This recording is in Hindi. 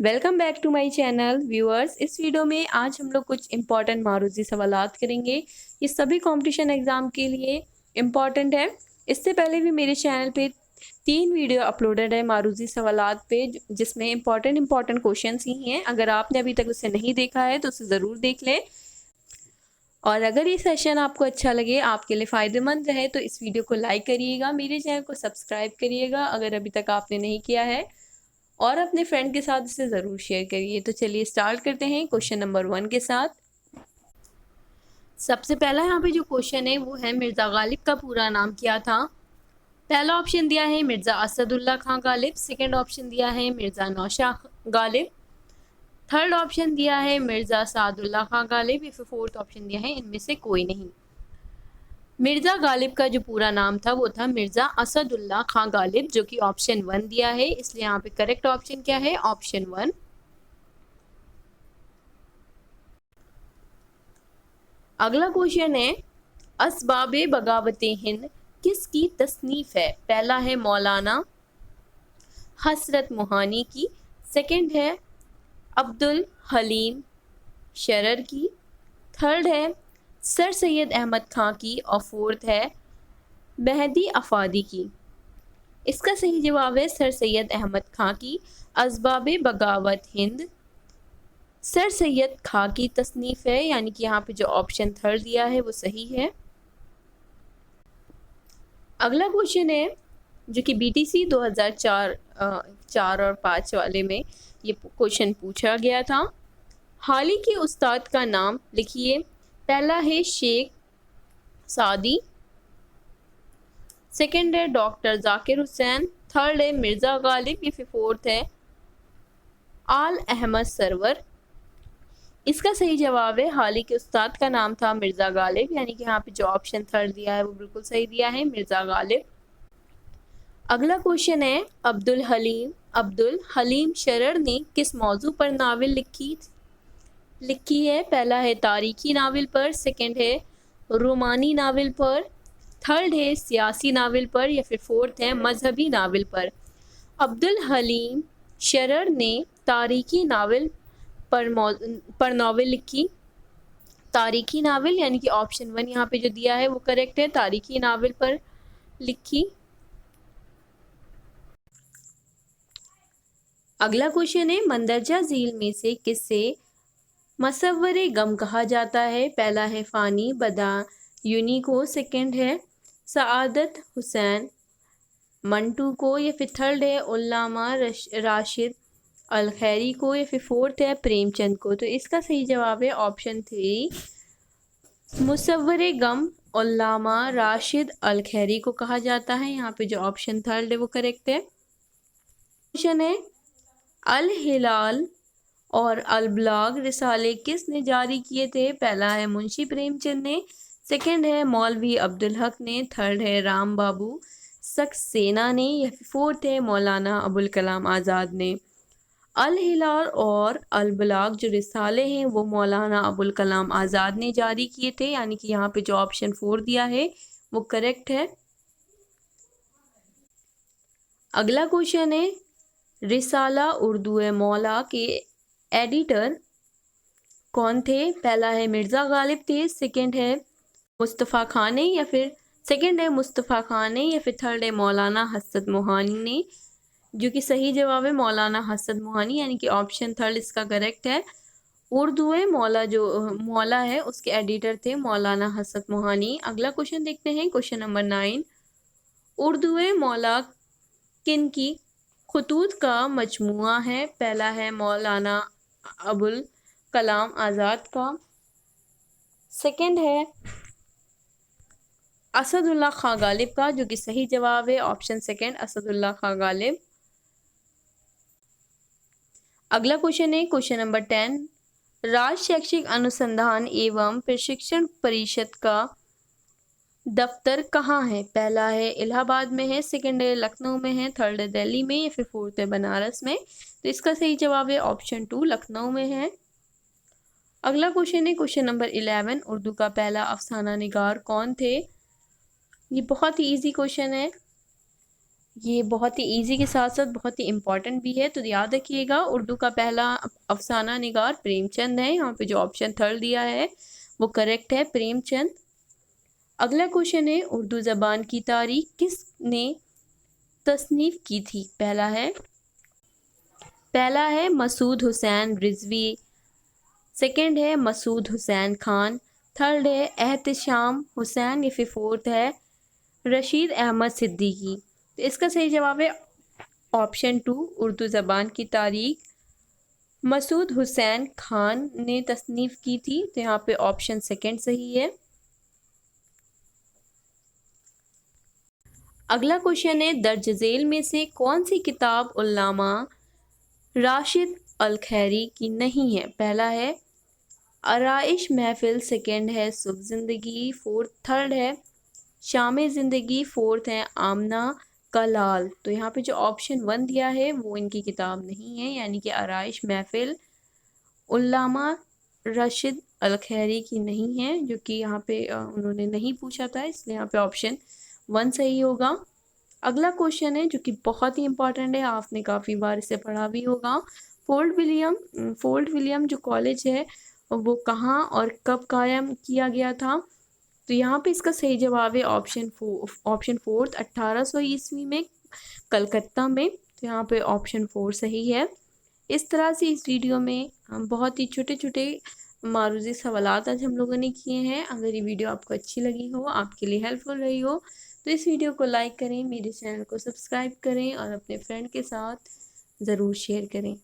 Welcome back to my channel viewers. इस वीडियो में आज हम लोग कुछ इम्पॉर्टेंट मारूजी सवालात करेंगे। ये सभी कंपटीशन एग्ज़ाम के लिए इम्पॉर्टेंट है। इससे पहले भी मेरे चैनल पे 3 वीडियो अपलोडेड है मारूजी सवालात पे, जिसमें इम्पॉर्टेंट क्वेश्चंस ही हैं। अगर आपने अभी तक उसे नहीं देखा है तो उसे ज़रूर देख लें। और अगर ये सेशन आपको अच्छा लगे, आपके लिए फ़ायदेमंद रहे, तो इस वीडियो को लाइक करिएगा, मेरे चैनल को सब्सक्राइब करिएगा अगर अभी तक आपने नहीं किया है, और अपने फ्रेंड के साथ इसे ज़रूर शेयर करिए। तो चलिए स्टार्ट करते हैं क्वेश्चन नंबर 1 के साथ। सबसे पहला यहाँ पे जो क्वेश्चन है वो है, मिर्ज़ा गालिब का पूरा नाम क्या था? पहला ऑप्शन दिया है मिर्ज़ा असदुल्ला खां गालिब, सेकंड ऑप्शन दिया है मिर्ज़ा नौशाह गालिब, थर्ड ऑप्शन दिया है मिर्ज़ा सादुल्ला खां गालिब, या फिर फोर्थ ऑप्शन दिया है इनमें से कोई नहीं। मिर्ज़ा गालिब का जो पूरा नाम था वो था मिर्ज़ा असदुल्ला खां गालिब, जो कि ऑप्शन 1 दिया है, इसलिए यहाँ पे करेक्ट ऑप्शन क्या है? ऑप्शन 1। अगला क्वेश्चन है, असबाबे बगावते हिंद किसकी तसनीफ है? पहला है मौलाना हसरत मोहानी की, सेकंड है अब्दुल हलीम शरर की, थर्ड है सर सैयद अहमद खां की, और फोर्थ है मेहदी अफादी की। इसका सही जवाब है सर सैयद अहमद खां की। असबाबे बगावत हिंद सर सैयद खां की तसनीफ है, यानी कि यहाँ पे जो ऑप्शन थर्ड दिया है वो सही है। अगला क्वेश्चन है, जो कि बीटीसी 2004 4 और 5 वाले में ये क्वेश्चन पूछा गया था। हाल ही के उस्ताद का नाम लिखिए। पहला है शेख सादी, सेकंड है डॉक्टर जाकिर हुसैन, थर्ड है मिर्ज़ा गालिब, या फिर फोर्थ है आल अहमद सरवर। इसका सही जवाब है, हाल ही के उस्ताद का नाम था मिर्ज़ा गालिब, यानी कि यहाँ पे जो ऑप्शन थर्ड दिया है वो बिल्कुल सही दिया है, मिर्ज़ा गालिब। अगला क्वेश्चन है, अब्दुल हलीम शरर ने किस मौजू पर नावल लिखी है? पहला है तारीखी नावल पर, सेकंड है रोमानी नावल पर, थर्ड है सियासी नावल पर, या फिर फोर्थ है मजहबी नावल पर। अब्दुल हलीम शरर ने तारीखी नावल पर नावल लिखी। तारीखी नावल, यानी कि ऑप्शन 1 यहाँ पे जो दिया है वो करेक्ट है, तारीखी नावल पर लिखी। अगला क्वेश्चन है, मंदरजा झील में से किसे मसव्वरे गम कहा जाता है? पहला है फ़ानी बदायूनी को, सेकंड है सआदत हुसैन मंटू को, या फिर थर्ड है उल्लामा राशिद अल खैरी को, या फिर फोर्थ है प्रेमचंद को। तो इसका सही जवाब है ऑप्शन 3, मुसव्वरे गम उल्लामा राशिद अल खैरी को कहा जाता है। यहाँ पे जो ऑप्शन थर्ड है वो करेक्ट है। क्वेश्चन है, अल हिलाल और अल बलाग रिसाले किसने जारी किए थे? पहला है मुंशी प्रेमचंद ने, सेकंड है मौलवी अब्दुल हक ने, थर्ड है राम बाबू सक्सेना ने, या फिर फोर्थ है मौलाना अबुल कलाम आज़ाद ने। अल हिलाल और अल बलाग जो रिसाले हैं वो मौलाना अबुल कलाम आज़ाद ने जारी किए थे, यानी कि यहाँ पे जो ऑप्शन 4 दिया है वो करेक्ट है। अगला क्वेश्चन है, रिसाला उर्दू मौला के एडिटर कौन थे? पहला है मिर्ज़ा गालिब थे, सेकंड है मुस्तफ़ा खान ने, या फिर सेकंड है मुस्तफ़ा खान ने, या फिर थर्ड है मौलाना हसरत मोहानी ने। जो कि सही जवाब है मौलाना हसरत मोहानी, यानी कि ऑप्शन थर्ड इसका करेक्ट है। उर्दू मौला जो मौला है उसके एडिटर थे मौलाना हसरत मोहानी। अगला क्वेश्चन देखते हैं, क्वेश्चन नंबर 9। उर्दू मौला किन की खतूत का मजमुआ है? पहला है मौलाना अबुल कलाम आज़ाद का, सेकंड है असदुल्ला खां गालिब का, जो कि सही जवाब है ऑप्शन सेकंड, असदुल्ला खां गालिब। अगला क्वेश्चन है, क्वेश्चन नंबर 10। राज्य शैक्षिक अनुसंधान एवं प्रशिक्षण परिषद का दफ्तर कहाँ है? पहला है इलाहाबाद में है, सेकंड है लखनऊ में है, थर्ड है दिल्ली में, या फिर फोर्थ है बनारस में। तो इसका सही जवाब है ऑप्शन 2, लखनऊ में है। अगला क्वेश्चन है, क्वेश्चन नंबर 11। उर्दू का पहला अफसाना निगार कौन थे? ये बहुत ही इजी क्वेश्चन है। ये बहुत ही इजी के साथ साथ बहुत ही इम्पोर्टेंट भी है, तो याद रखिएगा। उर्दू का पहला अफसाना निगार प्रेमचंद है। यहाँ पे जो ऑप्शन थर्ड दिया है वो करेक्ट है, प्रेमचंद। अगला क्वेश्चन है, उर्दू ज़बान की तारीख किसने तसनीफ की थी? पहला है मसूद हुसैन रिजवी, सेकंड है मसूद हुसैन खान, थर्ड है एहतशाम हुसैन, या फिर फोर्थ है रशीद अहमद सिद्दीकी। तो इसका सही जवाब है ऑप्शन टू, उर्दू ज़बान की तारीख मसूद हुसैन खान ने तसनीफ़ की थी। तो यहाँ पे ऑप्शन सेकंड सही है। अगला क्वेश्चन है, दर्ज झेल में से कौन सी किताब उल्लामा राशिद अल खैरी की नहीं है? पहला है आराइश महफिल, सेकंड है सुबह ज़िंदगी, थर्ड है शाम ज़िंदगी, फोर्थ है आमना का लाल। तो यहाँ पे जो ऑप्शन वन दिया है वो इनकी किताब नहीं है, यानी कि आराइश महफिल उल्लामा राशिद अल खैरी की नहीं है, जो कि यहाँ पे उन्होंने नहीं पूछा था, इसलिए यहाँ पे ऑप्शन वन सही होगा। अगला क्वेश्चन है जो कि बहुत ही इंपॉर्टेंट है, आपने काफ़ी बार इसे पढ़ा भी होगा। फोर्ट विलियम जो कॉलेज है वो कहाँ और कब कायम किया गया था? तो यहाँ पे इसका सही जवाब है ऑप्शन फोर्थ, 1800 ईस्वी में कलकत्ता में। तो यहाँ पे ऑप्शन फोर सही है। इस तरह से इस वीडियो में हम बहुत ही छोटे छोटे मारूजी सवालात आज हम लोगों ने किए हैं। अगर ये वीडियो आपको अच्छी लगी हो, आपके लिए हेल्पफुल रही हो, तो इस वीडियो को लाइक करें, मेरे चैनल को सब्सक्राइब करें और अपने फ्रेंड के साथ ज़रूर शेयर करें।